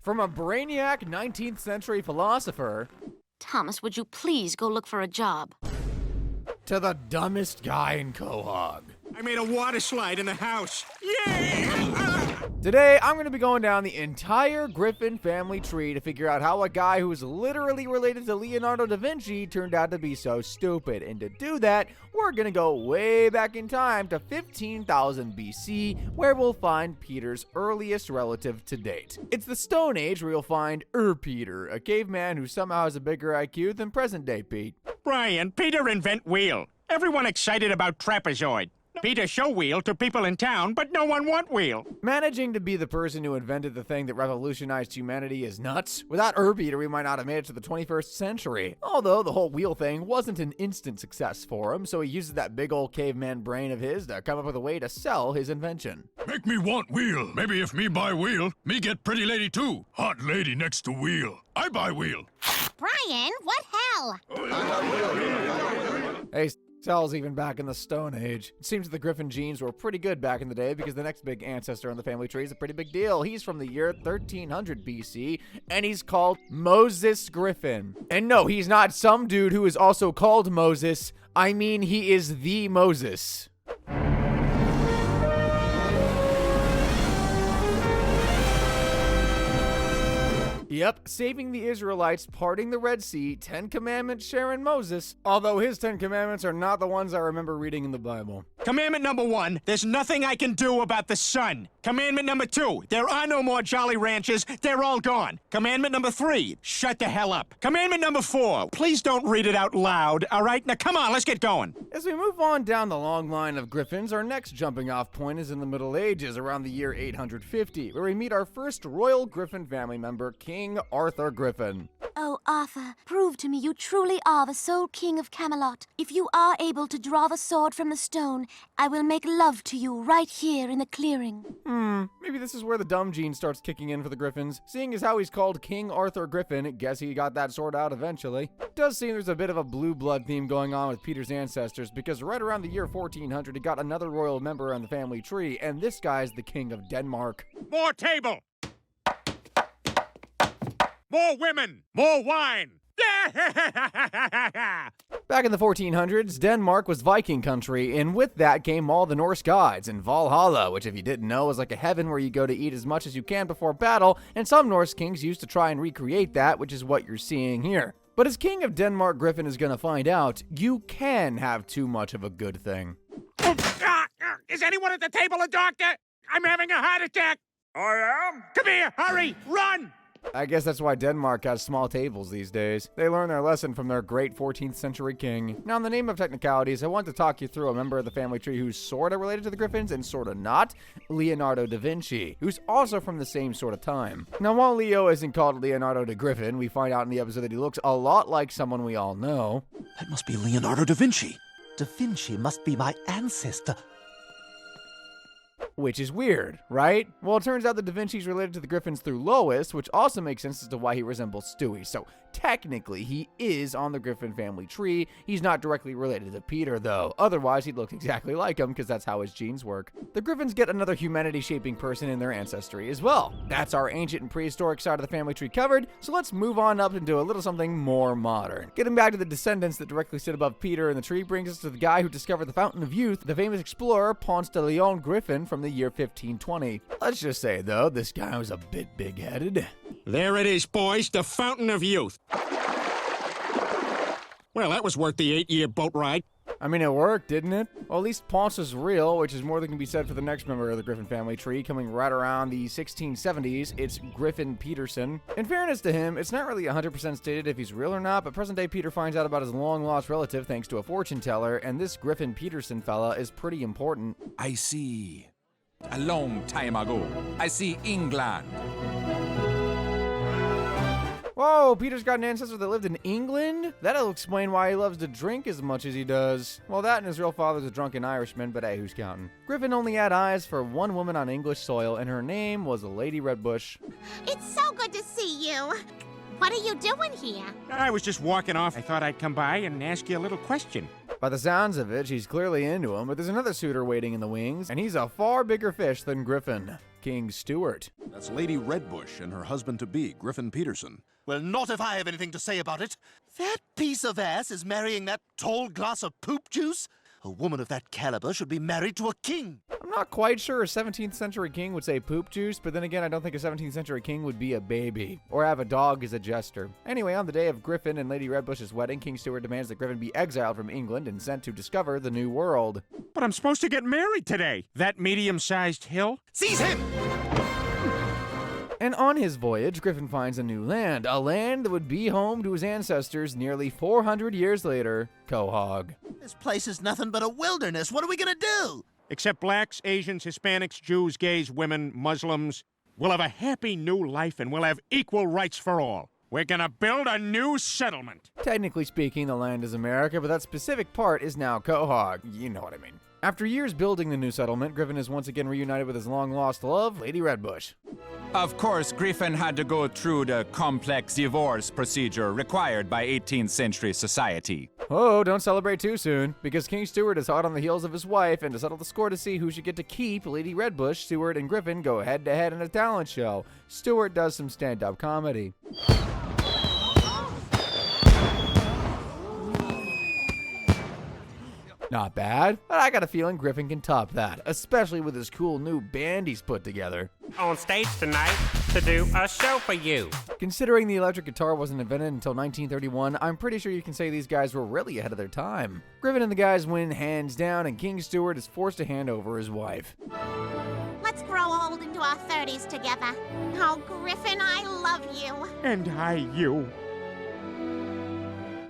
From a brainiac 19th century philosopher Thomas, would you please go look for a job? to the dumbest guy in Quahog. I made a water slide in the house. Yay! Today, I'm going to be going down the entire Griffin family tree to figure out how a guy who's literally related to Leonardo da Vinci turned out to be so stupid. And to do that, we're going to go way back in time to 15,000 BC, where we'll find Peter's earliest relative to date. It's the Stone Age where you'll find Peter, a caveman who somehow has a bigger IQ than present-day Pete. Brian, Peter invent wheel. Everyone excited about trapezoid. Peter show wheel to people in town, but no one want wheel. Managing to be the person who invented the thing that revolutionized humanity is nuts. Without Peter, we might not have made it to the 21st century. Although the whole wheel thing wasn't an instant success for him, so he uses that big old caveman brain of his to come up with a way to sell his invention. Make me want wheel. Maybe if me buy wheel, me get pretty lady too. Hot lady next to wheel. I buy wheel. Brian, what hell? Hey, Sal's even back in the Stone Age. It seems the Griffin genes were pretty good back in the day because the next big ancestor in the family tree is a pretty big deal. He's from the year 1300 BC, and he's called Moses Griffin. And no, he's not some dude who is also called Moses. I mean, he is the Moses. Yep, saving the Israelites, parting the Red Sea, 10 Commandments sharing Moses, although his 10 Commandments are not the ones I remember reading in the Bible. Commandment number 1, there's nothing I can do about the sun. Commandment number 2, there are no more Jolly Ranchers, they're all gone. Commandment number 3, shut the hell up. Commandment number 4, please don't read it out loud, all right? Now come on, let's get going. As we move on down the long line of griffins, our next jumping off point is in the Middle Ages, around the year 850, where we meet our first royal griffin family member, King Arthur Griffin. Oh, Arthur, prove to me you truly are the sole king of Camelot. If you are able to draw the sword from the stone, I will make love to you right here in the clearing. Maybe this is where the dumb gene starts kicking in for the Griffins. Seeing as how he's called King Arthur Griffin, guess he got that sword out eventually. It does seem there's a bit of a blue blood theme going on with Peter's ancestors, because right around the year 1400, he got another royal member on the family tree, and this guy's the King of Denmark. More table. More women. More wine. Back in the 1400s, Denmark was Viking country, and with that came all the Norse gods and Valhalla, which if you didn't know is like a heaven where you go to eat as much as you can before battle, and some Norse kings used to try and recreate that, which is what you're seeing here. But as King of Denmark, Griffin is gonna find out, you can have too much of a good thing. Is anyone at the table a doctor? I'm having a heart attack. I am? Come here, hurry, run! I guess that's why Denmark has small tables these days. They learn their lesson from their great 14th century king. Now, in the name of technicalities, I want to talk you through a member of the family tree who's sorta related to the Griffins and sorta not, Leonardo da Vinci, who's also from the same sort of time. Now, while Leo isn't called Leonardo da Griffin, we find out in the episode that he looks a lot like someone we all know. That must be Leonardo da Vinci. Da Vinci must be my ancestor. Which is weird, right? Well, it turns out that Da Vinci's related to the Griffins through Lois, which also makes sense as to why he resembles Stewie. So technically, he is on the Griffin family tree. He's not directly related to Peter, though. Otherwise, he'd look exactly like him, because that's how his genes work. The Griffins get another humanity-shaping person in their ancestry as well. That's our ancient and prehistoric side of the family tree covered, so let's move on up into a little something more modern. Getting back to the descendants that directly sit above Peter in the tree brings us to the guy who discovered the Fountain of Youth, the famous explorer Ponce de Leon Griffin from the year 1520. Let's just say, though, this guy was a bit big-headed. There it is, boys, the Fountain of Youth. Well, that was worth the 8-year boat ride. I mean, it worked, didn't it? Well, at least Ponce is real, which is more than can be said for the next member of the Griffin family tree, coming right around the 1670s. It's Griffin Peterson. In fairness to him, it's not really 100% stated if he's real or not, but present-day Peter finds out about his long-lost relative thanks to a fortune teller, and this Griffin Peterson fella is pretty important. I see. A long time ago, I see England. Whoa, Peter's got an ancestor that lived in England? That'll explain why he loves to drink as much as he does. Well, that and his real father's a drunken Irishman, but hey, who's counting? Griffin only had eyes for one woman on English soil, and her name was Lady Redbush. It's so good to see you. What are you doing here? I was just walking off. I thought I'd come by and ask you a little question. By the sounds of it, she's clearly into him, but there's another suitor waiting in the wings, and he's a far bigger fish than Griffin. King Stuart. That's Lady Redbush and her husband-to-be, Griffin Peterson. Well, not if I have anything to say about it. That piece of ass is marrying that tall glass of poop juice? A woman of that caliber should be married to a king. I'm not quite sure a 17th century king would say poop juice, but then again, I don't think a 17th century king would be a baby or have a dog as a jester. Anyway, on the day of Griffin and Lady Redbush's wedding, King Stuart demands that Griffin be exiled from England and sent to discover the New World. But I'm supposed to get married today. That medium-sized hill? Seize him! And on his voyage, Griffin finds a new land, a land that would be home to his ancestors nearly 400 years later, Quahog. This place is nothing but a wilderness. What are we gonna do? Except blacks, Asians, Hispanics, Jews, gays, women, Muslims. We'll have a happy new life and we'll have equal rights for all. We're gonna build a new settlement. Technically speaking, the land is America, but that specific part is now Quahog. You know what I mean. After years building the new settlement, Griffin is once again reunited with his long-lost love, Lady Redbush. Of course, Griffin had to go through the complex divorce procedure required by 18th century society. Oh, don't celebrate too soon, because King Stuart is hot on the heels of his wife, and to settle the score to see who should get to keep Lady Redbush, Stuart and Griffin go head-to-head in a talent show. Stuart does some stand-up comedy. Not bad, but I got a feeling Griffin can top that, especially with his cool new band he's put together. On stage tonight to do a show for you. Considering the electric guitar wasn't invented until 1931, I'm pretty sure you can say these guys were really ahead of their time. Griffin and the guys win hands down, and King Stuart is forced to hand over his wife. Let's grow old into our 30s together. Oh, Griffin, I love you. And I you.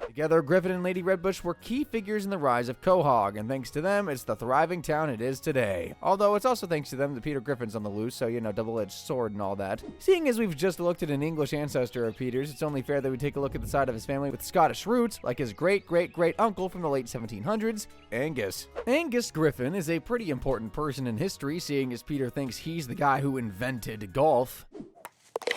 Together, Griffin and Lady Redbush were key figures in the rise of Quahog, and thanks to them, it's the thriving town it is today. Although it's also thanks to them that Peter Griffin's on the loose, so, you know, double-edged sword and all that. Seeing as we've just looked at an English ancestor of Peter's, it's only fair that we take a look at the side of his family with Scottish roots, like his great-great-great-uncle from the late 1700s, Angus. Angus Griffin is a pretty important person in history, seeing as Peter thinks he's the guy who invented golf.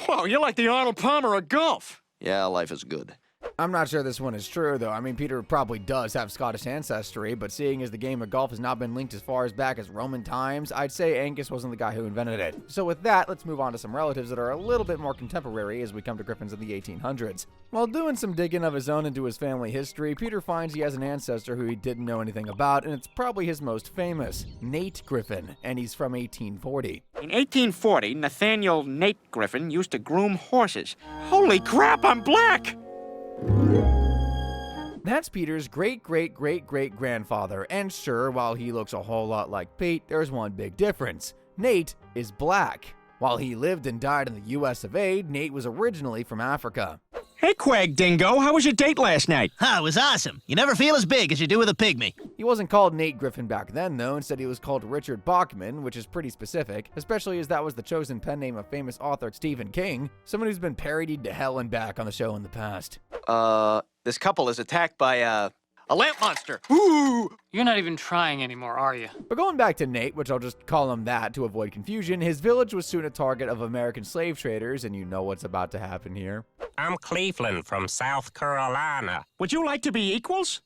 Whoa, you're like the Arnold Palmer of golf. Yeah, life is good. I'm not sure this one is true, though. I mean, Peter probably does have Scottish ancestry, but seeing as the game of golf has not been linked as far as back as Roman times, I'd say Angus wasn't the guy who invented it. So with that, let's move on to some relatives that are a little bit more contemporary as we come to Griffins in the 1800s. While doing some digging of his own into his family history, Peter finds he has an ancestor who he didn't know anything about, and it's probably his most famous, Nate Griffin, and he's from 1840. In 1840, Nathaniel Nate Griffin used to groom horses. Holy crap, I'm black! That's Peter's great-great-great-great-grandfather, and sure, while he looks a whole lot like Pete, there's one big difference. Nate is black. While he lived and died in the US of A, Nate was originally from Africa. Hey, Quag Dingo, how was your date last night? It was awesome. You never feel as big as you do with a pygmy. He wasn't called Nate Griffin back then, though. Instead, he was called Richard Bachman, which is pretty specific, especially as that was the chosen pen name of famous author Stephen King, someone who's been parodied to hell and back on the show in the past. This couple is attacked by a lamp monster. Ooh! You're not even trying anymore, are you? But going back to Nate, which I'll just call him that to avoid confusion, his village was soon a target of American slave traders, and you know what's about to happen here. I'm Cleveland from South Carolina. Would you like to be equals?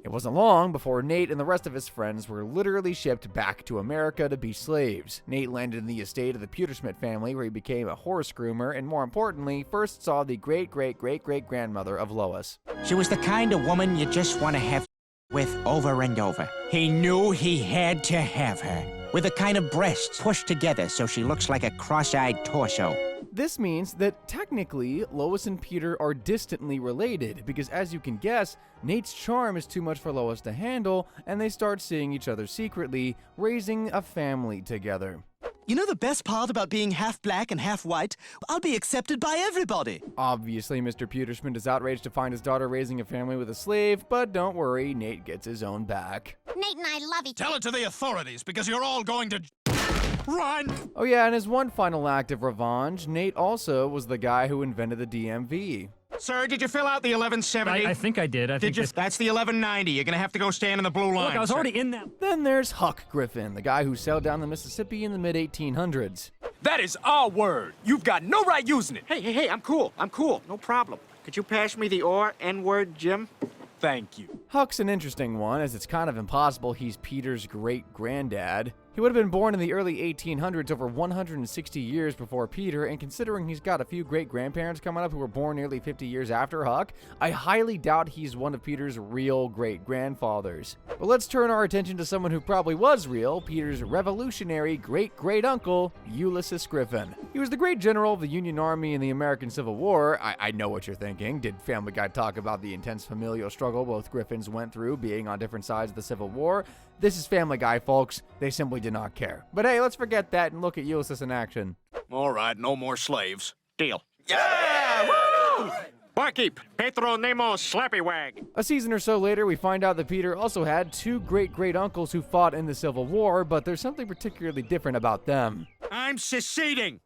It wasn't long before Nate and the rest of his friends were literally shipped back to America to be slaves. Nate landed in the estate of the Pewtersmith family, where he became a horse groomer, and more importantly, first saw the great-great-great-great-grandmother of Lois. She was the kind of woman you just want to have with over and over. He knew he had to have her. With the kind of breasts pushed together so she looks like a cross-eyed torso. This means that technically, Lois and Peter are distantly related, because as you can guess, Nate's charm is too much for Lois to handle, and they start seeing each other secretly, raising a family together. You know the best part about being half black and half white? I'll be accepted by everybody. Obviously, Mr. Pewtersmith is outraged to find his daughter raising a family with a slave, but don't worry, Nate gets his own back. Nate and I love each other. Tell it to the authorities, because you're all going to... Run! Oh yeah, and as one final act of revenge, Nate also was the guy who invented the DMV. Sir, did you fill out the 1170? I think I did. That's the 1190. You're gonna have to go stand in the blue line. Look, I was already in that. Then there's Huck Griffin, the guy who sailed down the Mississippi in the mid-1800s. That is our word. You've got no right using it. Hey, I'm cool. No problem. Could you pass me the N-word, Jim? Thank you. Huck's an interesting one, as it's kind of impossible he's Peter's great-granddad. He would have been born in the early 1800s, over 160 years before Peter, and considering he's got a few great-grandparents coming up who were born nearly 50 years after Huck, I highly doubt he's one of Peter's real great-grandfathers. But let's turn our attention to someone who probably was real, Peter's revolutionary great-great-uncle, Ulysses Griffin. He was the great general of the Union Army in the American Civil War. I know what you're thinking. Did Family Guy talk about the intense familial struggle both Griffins went through being on different sides of the Civil War? This is Family Guy, folks. They simply did not care. But hey, let's forget that and look at Ulysses in action. All right, no more slaves. Deal. Yeah! Woo! Barkeep, Pedro Nemo Slappywag. A season or so later, we find out that Peter also had two great-great-uncles who fought in the Civil War, but there's something particularly different about them. I'm seceding.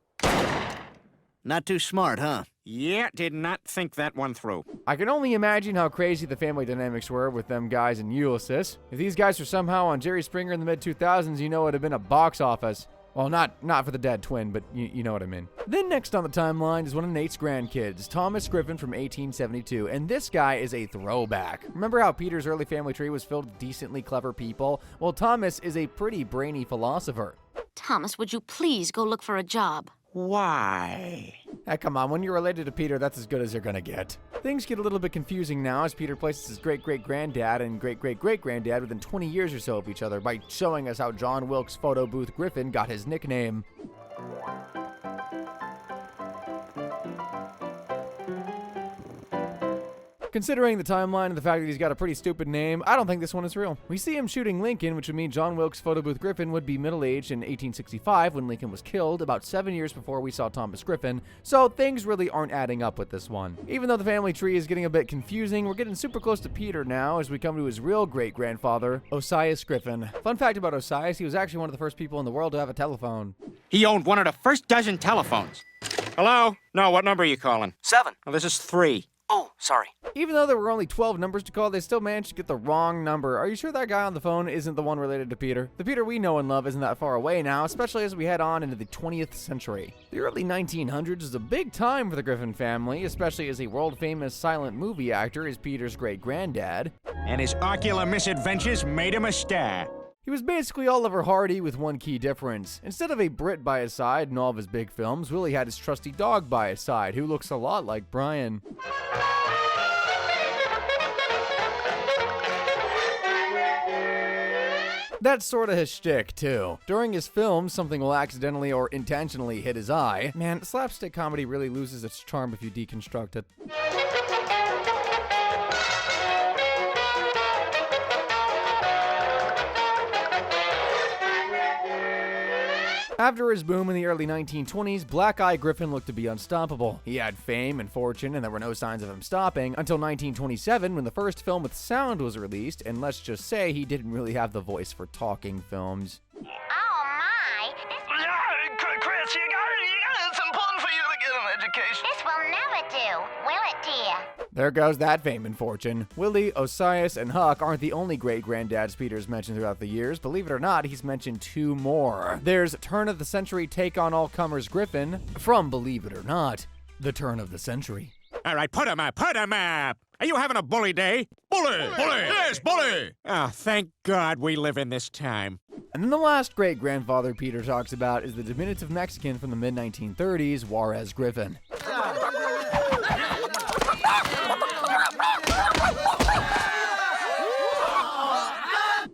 Not too smart, huh? Yeah, did not think that one through. I can only imagine how crazy the family dynamics were with them guys and Ulysses. If these guys were somehow on Jerry Springer in the mid-2000s, you know it would have been a box office. Well, not for the dead twin, but you know what I mean. Then next on the timeline is one of Nate's grandkids, Thomas Griffin from 1872, and this guy is a throwback. Remember how Peter's early family tree was filled with decently clever people? Well, Thomas is a pretty brainy philosopher. Thomas, would you please go look for a job? Why? Come on, when you're related to Peter, that's as good as you're gonna get. Things get a little bit confusing now as Peter places his great-great-granddad and great-great-great-granddad within 20 years or so of each other by showing us how John Wilkes Photo Booth Griffin got his nickname. Considering the timeline and the fact that he's got a pretty stupid name, I don't think this one is real. We see him shooting Lincoln, which would mean John Wilkes Photo Booth Griffin would be middle-aged in 1865 when Lincoln was killed, about 7 years before we saw Thomas Griffin, so things really aren't adding up with this one. Even though the family tree is getting a bit confusing, we're getting super close to Peter now as we come to his real great-grandfather, Osias Griffin. Fun fact about Osias, he was actually one of the first people in the world to have a telephone. He owned one of the first dozen telephones. Hello? No, what number are you calling? 7. Well, this is 3. Oh, sorry. Even though there were only 12 numbers to call, they still managed to get the wrong number. Are you sure that guy on the phone isn't the one related to Peter? The Peter we know and love isn't that far away now, especially as we head on into the 20th century. The early 1900s is a big time for the Griffin family, especially as a world-famous silent movie actor is Peter's great-granddad. And his ocular misadventures made him a star. He was basically Oliver Hardy with one key difference. Instead of a Brit by his side in all of his big films, Willie had his trusty dog by his side, who looks a lot like Brian. That's sort of his shtick, too. During his films, something will accidentally or intentionally hit his eye. Man, slapstick comedy really loses its charm if you deconstruct it. After his boom in the early 1920s, Black Eye Griffin looked to be unstoppable. He had fame and fortune, and there were no signs of him stopping until 1927 when the first film with sound was released, and let's just say he didn't really have the voice for talking films. Oh, my. Chris, it's important for you to get an education. This will never do, will it, dear? There goes that fame and fortune. Willie, Osias, and Huck aren't the only great-granddads Peter's mentioned throughout the years. Believe it or not, he's mentioned 2 more. There's turn-of-the-century take-on-all-comers Griffin from, believe it or not, the turn of the century. All right, put him up. Are you having a bully day? Bully! Yes, bully! Oh, thank God we live in this time. And then the last great-grandfather Peter talks about is the diminutive Mexican from the mid-1930s, Juarez Griffin.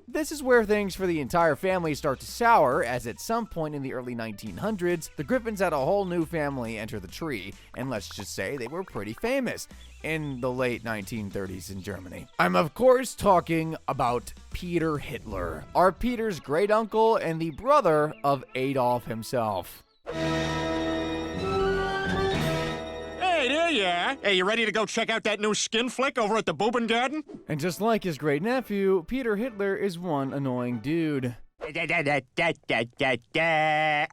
This is where things for the entire family start to sour, as at some point in the early 1900s, the Griffins had a whole new family enter the tree, and let's just say they were pretty famous in the late 1930s in Germany. I'm of course talking about Peter Hitler, our Peter's great uncle and the brother of Adolf himself. Hey, there you are. Hey, you ready to go check out that new skin flick over at the Boobin Garden? And just like his great nephew, Peter Hitler is one annoying dude. I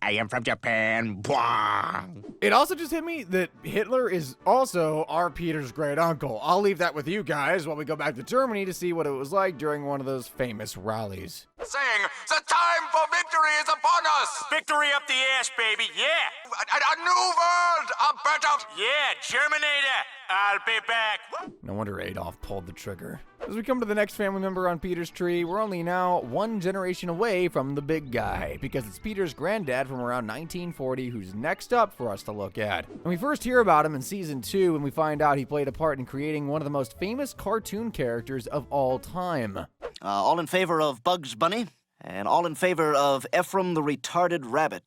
am from Japan. Bwang. It also just hit me that Hitler is also our Peter's great uncle. I'll leave that with you guys while we go back to Germany to see what it was like during one of those famous rallies. Saying, the time for victory is upon us! Victory up the ass, baby, yeah! A new world! A better... Yeah, Germinator! I'll be back. No wonder Adolf pulled the trigger. As we come to the next family member on Peter's tree, we're only now one generation away from the big guy, because it's Peter's granddad from around 1940 who's next up for us to look at. And we first hear about him in season 2 when we find out he played a part in creating one of the most famous cartoon characters of all time. All in favor of Bugs Bunny, and all in favor of Ephraim the Retarded Rabbit.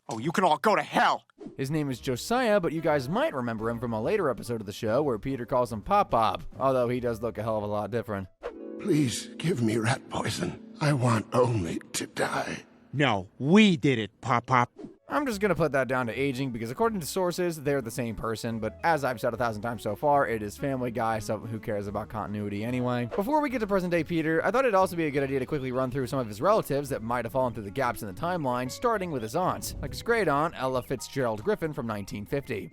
Oh, you can all go to hell. His name is Josiah, but you guys might remember him from a later episode of the show where Peter calls him Pop-Pop, although he does look a hell of a lot different. Please give me rat poison. I want only to die. No, we did it, Pop-Pop. I'm just gonna put that down to aging because according to sources, they're the same person, but as I've said 1,000 times so far, it is Family Guy, so who cares about continuity anyway? Before we get to present day Peter, I thought it'd also be a good idea to quickly run through some of his relatives that might have fallen through the gaps in the timeline, starting with his aunt, like his great aunt, Ella Fitzgerald Griffin from 1950.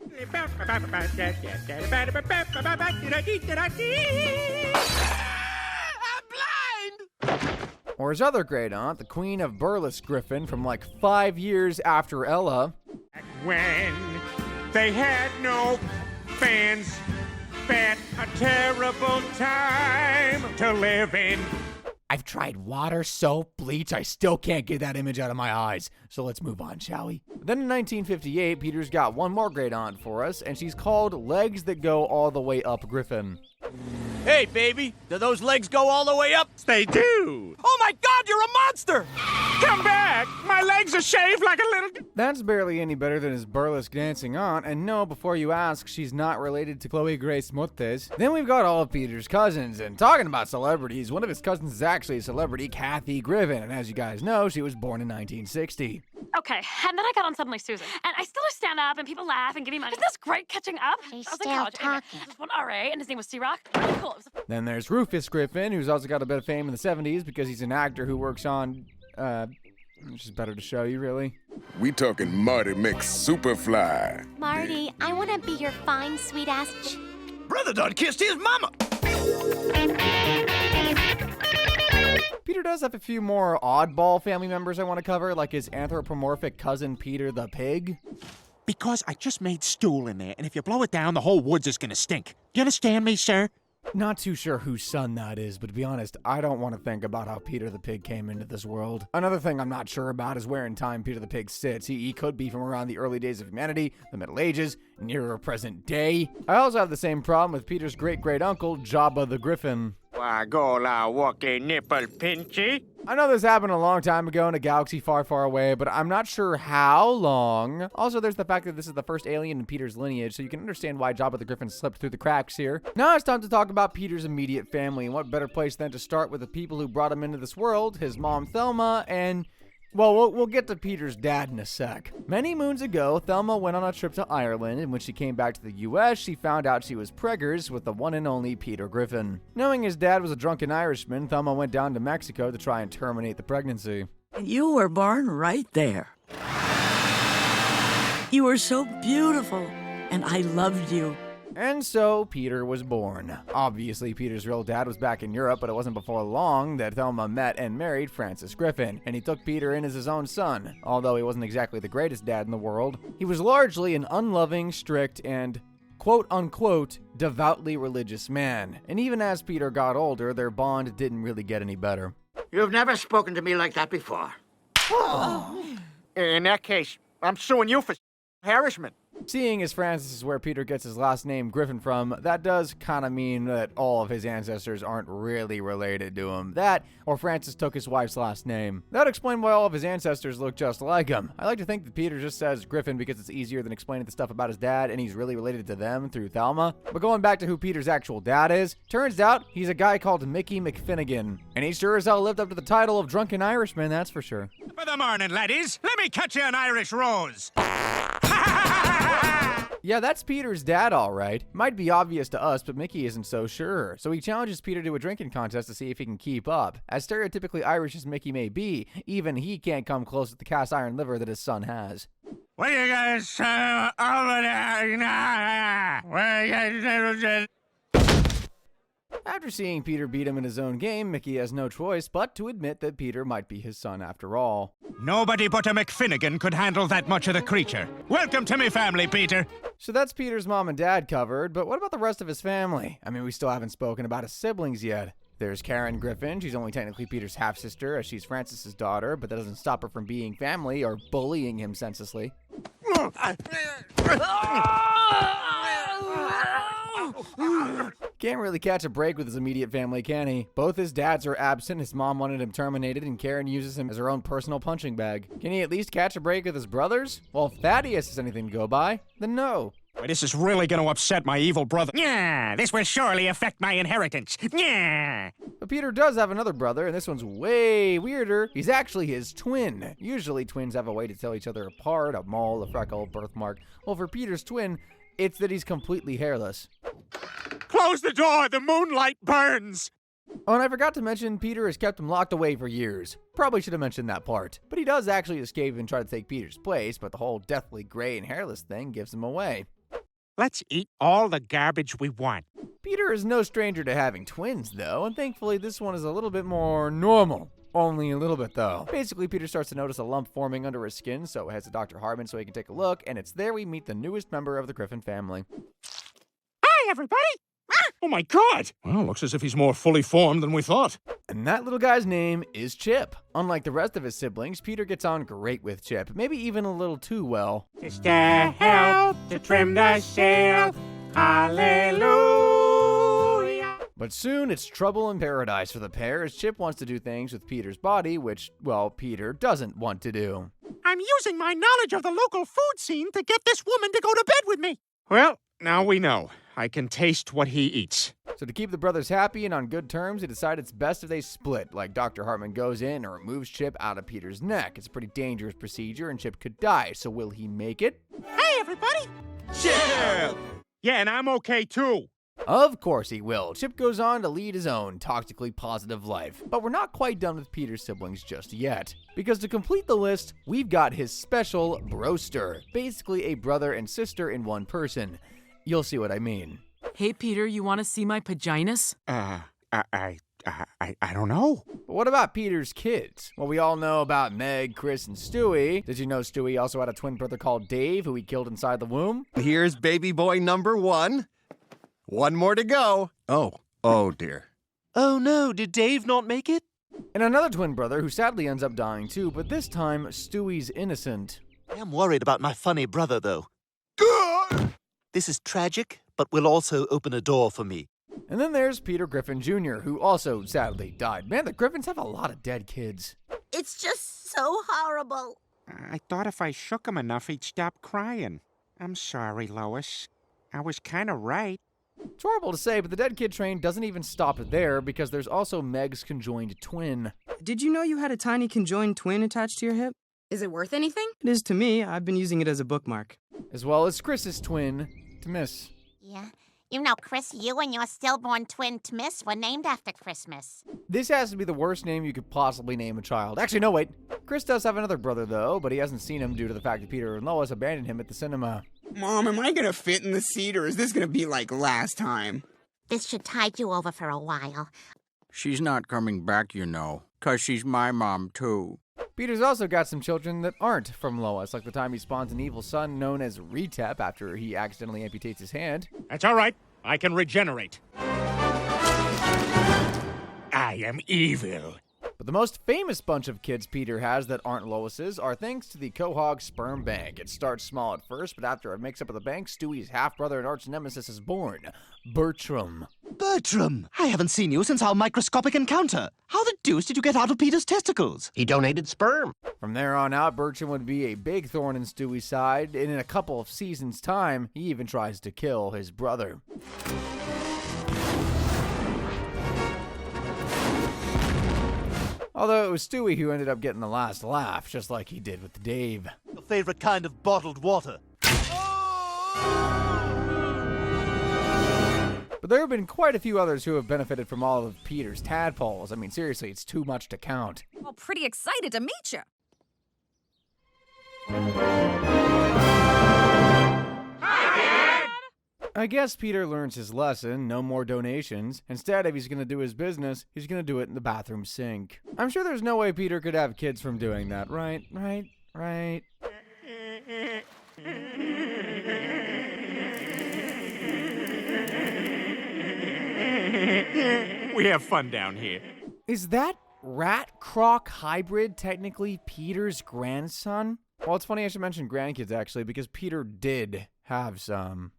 Or his other great aunt, the Queen of Burlesk Griffin from like 5 years after Ella. When they had no fans, but a terrible time to live in. I've tried water, soap, bleach. I still can't get that image out of my eyes. So let's move on, shall we? Then in 1958, Peter's got one more great aunt for us, and she's called Legs That Go All the Way Up Griffin. Hey, baby, do those legs go all the way up? They do. Oh my God, you're a monster! Come back! My legs are shaved like a little... That's barely any better than his burlesque dancing aunt, and no, before you ask, she's not related to Chloe Grace Moretz. Then we've got all of Peter's cousins, and talking about celebrities, one of his cousins is actually a celebrity, Kathy Griffin, and as you guys know, she was born in 1960. Okay, and then I got on Suddenly Susan, and I still stand up, and people laugh and give me money. Isn't this great catching up? She's I was in still college. Anyway, talking. there was one RA, and his name was C-Rock. Really cool. It was Then there's Rufus Griffin, who's also got a bit of fame in the 70s because he's an actor who works on, which is better to show you, really. We talking Marty McSuperfly. Marty, I want to be your fine, sweet-ass Brother done kissed his mama. Peter does have a few more oddball family members I want to cover, like his anthropomorphic cousin Peter the Pig. Because I just made stool in there, and if you blow it down, the whole woods is gonna stink. You understand me, sir? Not too sure whose son that is, but to be honest, I don't want to think about how Peter the Pig came into this world. Another thing I'm not sure about is where in time Peter the Pig sits. He could be from around the early days of humanity, the Middle Ages, nearer present day. I also have the same problem with Peter's great-great-uncle, Jabba the Griffin. Wagola walkie nipple pinchy. I know this happened a long time ago in a galaxy far, far away, but I'm not sure how long. Also, there's the fact that this is the first alien in Peter's lineage, so you can understand why Jabba the Griffin slipped through the cracks here. Now it's time to talk about Peter's immediate family, and what better place than to start with the people who brought him into this world, his mom Thelma, and... Well, we'll get to Peter's dad in a sec. Many moons ago, Thelma went on a trip to Ireland, and when she came back to the US, she found out she was preggers with the one and only Peter Griffin. Knowing his dad was a drunken Irishman, Thelma went down to Mexico to try and terminate the pregnancy. You were born right there. You were so beautiful, and I loved you. And so Peter was born. Obviously, Peter's real dad was back in Europe, but it wasn't before long that Thelma met and married Francis Griffin, and he took Peter in as his own son. Although he wasn't exactly the greatest dad in the world, he was largely an unloving, strict, and quote-unquote devoutly religious man. And even as Peter got older, their bond didn't really get any better. You've never spoken to me like that before. In that case, I'm suing you for harassment. Seeing as Francis is where Peter gets his last name Griffin from, that does kind of mean that all of his ancestors aren't really related to him. That, or Francis took his wife's last name. That would explain why all of his ancestors look just like him. I like to think that Peter just says Griffin because it's easier than explaining the stuff about his dad, and he's really related to them through Thelma. But going back to who Peter's actual dad is, turns out he's a guy called Mickey McFinnigan. And he sure as hell lived up to the title of Drunken Irishman, that's for sure. For the morning, laddies. Let me cut you an Irish rose. Yeah, that's Peter's dad, all right. Might be obvious to us, but Mickey isn't so sure. So he challenges Peter to a drinking contest to see if he can keep up. As stereotypically Irish as Mickey may be, even he can't come close to the cast iron liver that his son has. What are you guys over there? After seeing Peter beat him in his own game, Mickey has no choice but to admit that Peter might be his son after all. Nobody but a McFinnigan could handle that much of the creature. Welcome to me family, Peter. So that's Peter's mom and dad covered, but what about the rest of his family? I mean, we still haven't spoken about his siblings yet. There's Karen Griffin. She's only technically Peter's half-sister, as she's Francis's daughter, but that doesn't stop her from being family or bullying him senselessly. Can't really catch a break with his immediate family, can he? Both his dads are absent, his mom wanted him terminated, and Karen uses him as her own personal punching bag. Can he at least catch a break with his brothers? Well, if Thaddeus is anything to go by, then no. Well, this is really going to upset my evil brother. Yeah, this will surely affect my inheritance. Yeah. But Peter does have another brother, and this one's way weirder. He's actually his twin. Usually twins have a way to tell each other apart, a mole, a freckle, birthmark. Well, for Peter's twin, it's that he's completely hairless. Close the door, the moonlight burns. Oh, and I forgot to mention, Peter has kept him locked away for years. Probably should have mentioned that part. But he does actually escape and try to take Peter's place, but the whole deathly gray and hairless thing gives him away. Let's eat all the garbage we want. Peter is no stranger to having twins, though, and thankfully this one is a little bit more normal. Only a little bit, though. Basically, Peter starts to notice a lump forming under his skin, so heads to Dr. Hartman so he can take a look, and it's there we meet the newest member of the Griffin family. Hi, everybody. Oh, my God. Well, looks as if he's more fully formed than we thought. And that little guy's name is Chip. Unlike the rest of his siblings, Peter gets on great with Chip, maybe even a little too well. Sister, help to trim the sail. Hallelujah. But soon it's trouble in paradise for the pair as Chip wants to do things with Peter's body, which, well, Peter doesn't want to do. I'm using my knowledge of the local food scene to get this woman to go to bed with me. Well, now we know. I can taste what he eats. So to keep the brothers happy and on good terms, they decide it's best if they split, like Dr. Hartman goes in and removes Chip out of Peter's neck. It's a pretty dangerous procedure and Chip could die, so will he make it? Hey, everybody! Chip! Yeah, and I'm okay too. Of course he will. Chip goes on to lead his own toxically positive life. But we're not quite done with Peter's siblings just yet. Because to complete the list, we've got his special broster. Basically a brother and sister in one person. You'll see what I mean. Hey, Peter, you want to see my paginas? I don't know. But what about Peter's kids? Well, we all know about Meg, Chris, and Stewie. Did you know Stewie also had a twin brother called Dave, who he killed inside the womb? Here's baby boy number 1. One more to go. Oh dear. Oh no, did Dave not make it? And another twin brother who sadly ends up dying too, but this time Stewie's innocent. I am worried about my funny brother, though. This is tragic, but will also open a door for me. And then there's Peter Griffin Jr., who also sadly died. Man, the Griffins have a lot of dead kids. It's just so horrible. I thought if I shook him enough, he'd stop crying. I'm sorry, Lois. I was kind of right. It's horrible to say, but the dead kid train doesn't even stop there because there's also Meg's conjoined twin. Did you know you had a tiny conjoined twin attached to your hip? Is it worth anything? It is to me. I've been using it as a bookmark. As well as Chris's twin, Tmiss. Yeah. You know, Chris, you and your stillborn twin Tmiss were named after Christmas. This has to be the worst name you could possibly name a child. Actually, no, wait. Chris does have another brother, though, but he hasn't seen him due to the fact that Peter and Lois abandoned him at the cinema. Mom, am I gonna fit in the seat, or is this gonna be like last time? This should tide you over for a while. She's not coming back, you know, 'cause she's my mom, too. Peter's also got some children that aren't from Lois, like the time he spawns an evil son known as Retep after he accidentally amputates his hand. That's all right. I can regenerate. I am evil. But the most famous bunch of kids Peter has that aren't Lois's are thanks to the Quahog sperm bank. It starts small at first, but after it makes up of the bank, Stewie's half-brother and arch-nemesis is born, Bertram. Bertram! I haven't seen you since our microscopic encounter. How the deuce did you get out of Peter's testicles? He donated sperm. From there on out, Bertram would be a big thorn in Stewie's side, and in a couple of seasons' time, he even tries to kill his brother. Although it was Stewie who ended up getting the last laugh, just like he did with Dave. Your favorite kind of bottled water. But there have been quite a few others who have benefited from all of Peter's tadpoles. I mean, seriously, it's too much to count. Well, pretty excited to meet you. I guess Peter learns his lesson, no more donations. Instead, if he's gonna do his business, he's gonna do it in the bathroom sink. I'm sure there's no way Peter could have kids from doing that, right? Right? We have fun down here. Is that rat-croc hybrid technically Peter's grandson? Well, it's funny I should mention grandkids, actually, because Peter did have some.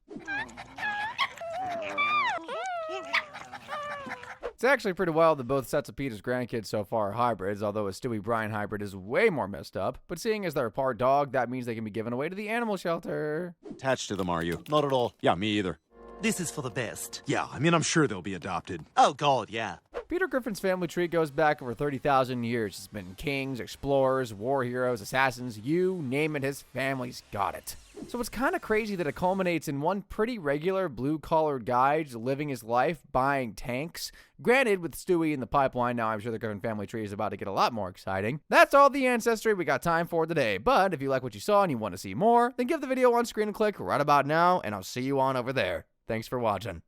It's actually pretty wild that both sets of Peter's grandkids so far are hybrids, although a Stewie Brian hybrid is way more messed up. But seeing as they're a part dog, that means they can be given away to the animal shelter. Attached to them, are you? Not at all. Yeah, me either. This is for the best. Yeah, I mean, I'm sure they'll be adopted. Oh, God, yeah. Peter Griffin's family tree goes back over 30,000 years. It's been kings, explorers, war heroes, assassins, you name it, his family's got it. So it's kind of crazy that it culminates in one pretty regular blue-collared guy just living his life buying tanks. Granted, with Stewie in the pipeline, now I'm sure the Griffin family tree is about to get a lot more exciting. That's all the ancestry we got time for today, but if you like what you saw and you want to see more, then give the video on screen a click right about now, and I'll see you on over there. Thanks for watching.